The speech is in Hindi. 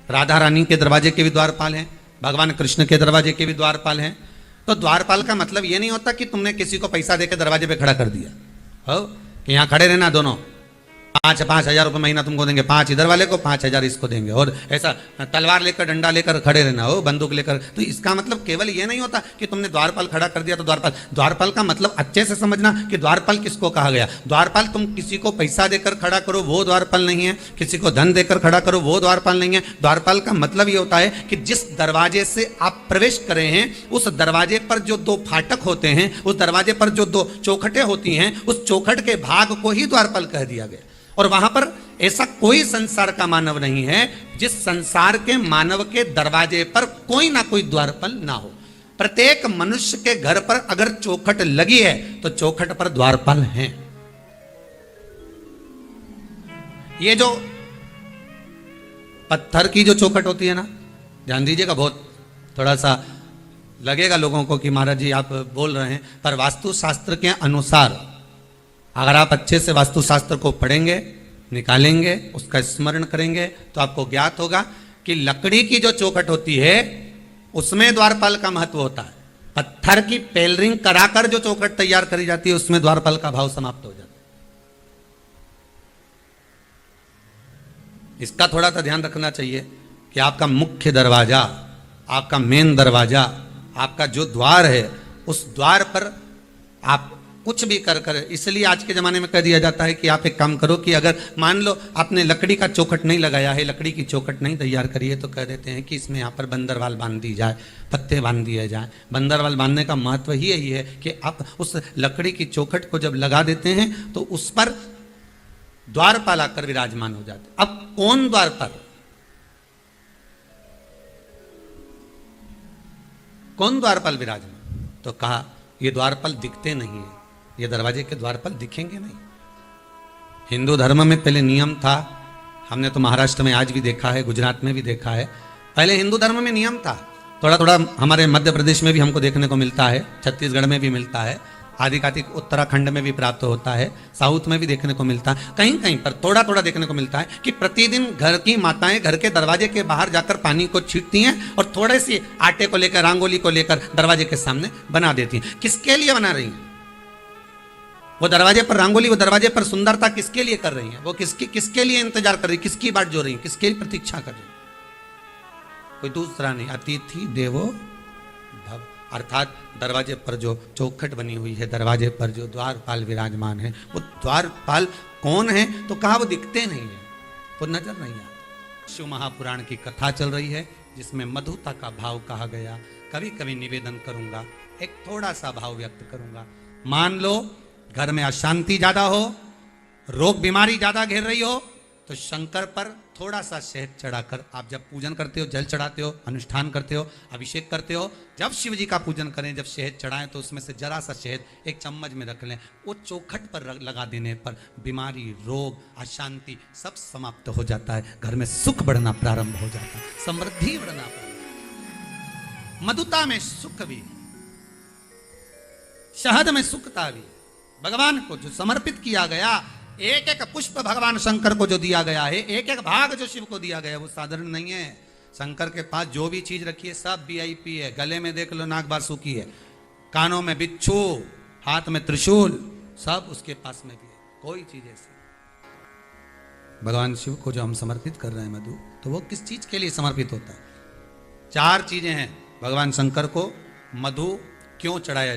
राधा रानी के दरवाजे के भी द्वारपाल हैं, भगवान कृष्ण के दरवाजे के भी द्वारपाल हैं। तो द्वारपाल का मतलब ये नहीं होता कि तुमने किसी को पैसा देकर दरवाजे पे खड़ा कर दिया हो कि यहाँ खड़े रहना दोनों, 5,000 रुपये महीना तुमको देंगे, 5 इधर वाले को 5,000 इसको देंगे, और ऐसा तलवार लेकर डंडा लेकर खड़े रहना हो, बंदूक लेकर। तो इसका मतलब केवल ये नहीं होता कि तुमने द्वारपाल खड़ा कर दिया तो द्वारपाल। द्वारपाल का मतलब अच्छे से समझना कि द्वारपाल किसको कहा गया। द्वारपाल तुम किसी को पैसा देकर खड़ा करो वो द्वारपाल नहीं है, किसी को धन देकर खड़ा करो वो द्वारपाल नहीं है। द्वारपाल का मतलब ये होता है कि जिस दरवाजे से आप प्रवेश कर रहे हैं उस दरवाजे पर जो 2 फाटक होते हैं, उस दरवाजे पर जो 2 चौखटें होती हैं, उस चौखट के भाग को ही द्वारपाल कह दिया गया। और वहां पर ऐसा कोई संसार का मानव नहीं है जिस संसार के मानव के दरवाजे पर कोई ना कोई द्वारपाल ना हो। प्रत्येक मनुष्य के घर पर अगर चौखट लगी है तो चौखट पर द्वारपाल हैं। ये जो पत्थर की जो चौखट होती है ना, ध्यान दीजिएगा, बहुत थोड़ा सा लगेगा लोगों को कि महाराज जी आप बोल रहे हैं, पर वास्तुशास्त्र के अनुसार अगर आप अच्छे से वास्तुशास्त्र को पढ़ेंगे, निकालेंगे, उसका स्मरण करेंगे तो आपको ज्ञात होगा कि लकड़ी की जो चौखट होती है उसमें द्वारपाल का महत्व होता है। पत्थर की पेलरिंग कराकर जो चौखट तैयार करी जाती है उसमें द्वारपाल का भाव समाप्त हो जाता है। इसका थोड़ा सा ध्यान रखना चाहिए कि आपका मुख्य दरवाजा, आपका मेन दरवाजा, आपका जो द्वार है उस द्वार पर आप कुछ भी कर इसलिए आज के ज़माने में कह दिया जाता है कि आप एक काम करो कि अगर मान लो आपने लकड़ी का चौखट नहीं लगाया है, लकड़ी की चौखट नहीं तैयार करी है, तो कह देते हैं कि इसमें यहाँ पर बंदरवाल बांध दी जाए, पत्ते बांध दिए जाए। बंदरवाल बांधने का महत्व ही यही है कि आप उस लकड़ी की चौखट को जब लगा देते हैं तो उस पर द्वारपाल आकर विराजमान हो जाते। अब कौन द्वारपाल, कौन द्वारपाल विराजमान? तो कहा ये द्वारपाल दिखते नहीं है, ये दरवाजे के द्वारपाल दिखेंगे नहीं। हिंदू धर्म में पहले नियम था, हमने तो महाराष्ट्र में आज भी देखा है, गुजरात में भी देखा है। पहले हिंदू धर्म में नियम था, थोड़ा थोड़ा हमारे मध्य प्रदेश में भी हमको देखने को मिलता है, छत्तीसगढ़ में भी मिलता है, आधिकाधिक उत्तराखंड में भी प्राप्त होता है, साउथ में भी देखने को मिलता है, कहीं कहीं पर थोड़ा थोड़ा देखने को मिलता है कि प्रतिदिन घर की माताएं घर के दरवाजे के बाहर जाकर पानी को छींटती हैं और थोड़े से आटे को लेकर, रंगोली को लेकर दरवाजे के सामने बना देती हैं। किसके लिए बना रही हैं? वो दरवाजे पर रंगोली, वो दरवाजे पर सुंदरता किसके लिए कर रही हैं? वो किसके लिए इंतजार कर रही, किसकी बाट जो रही हैं, किसके लिए प्रतीक्षा कर रही हैं? कोई दूसरा नहीं, अतिथि देवो भव। अर्थात दरवाजे पर जो चौखट बनी हुई है, दरवाजे पर जो द्वारपाल विराजमान है, वो द्वारपाल कौन है? तो कहा वो दिखते नहीं है, वो नजर नहीं आता। शिव महापुराण की कथा चल रही है जिसमें मधुता का भाव कहा गया। कभी कभी निवेदन करूंगा, एक थोड़ा सा भाव व्यक्त करूंगा। मान लो घर में अशांति ज्यादा हो, रोग बीमारी ज्यादा घेर रही हो, तो शंकर पर थोड़ा सा शहद चढ़ाकर आप जब पूजन करते हो, जल चढ़ाते हो, अनुष्ठान करते हो, अभिषेक करते हो, जब शिव जी का पूजन करें, जब शहद चढ़ाएं तो उसमें से जरा सा शहद एक चम्मच में रख लें। वो चौखट पर लगा देने पर बीमारी, रोग, अशांति सब समाप्त हो जाता है। घर में सुख बढ़ना प्रारंभ हो जाता है, समृद्धि बढ़ना प्रारंभ। मधुता में सुख भी, शहद में सुखता भी। भगवान को जो समर्पित किया गया, एक एक पुष्प भगवान शंकर को जो दिया गया है, एक एक भाग जो शिव को दिया गया, वो साधारण नहीं है। शंकर के पास जो भी चीज रखी है सब वीआईपी है। गले में देख लो नाग बासुकी है, कानों में बिच्छू, हाथ में त्रिशूल, सब उसके पास में भी है। कोई चीज ऐसी भगवान शिव को जो हम समर्पित कर रहे हैं मधु, तो वो किस चीज के लिए समर्पित होता है? 4 चीजें हैं। भगवान शंकर को मधु क्यों चढ़ाया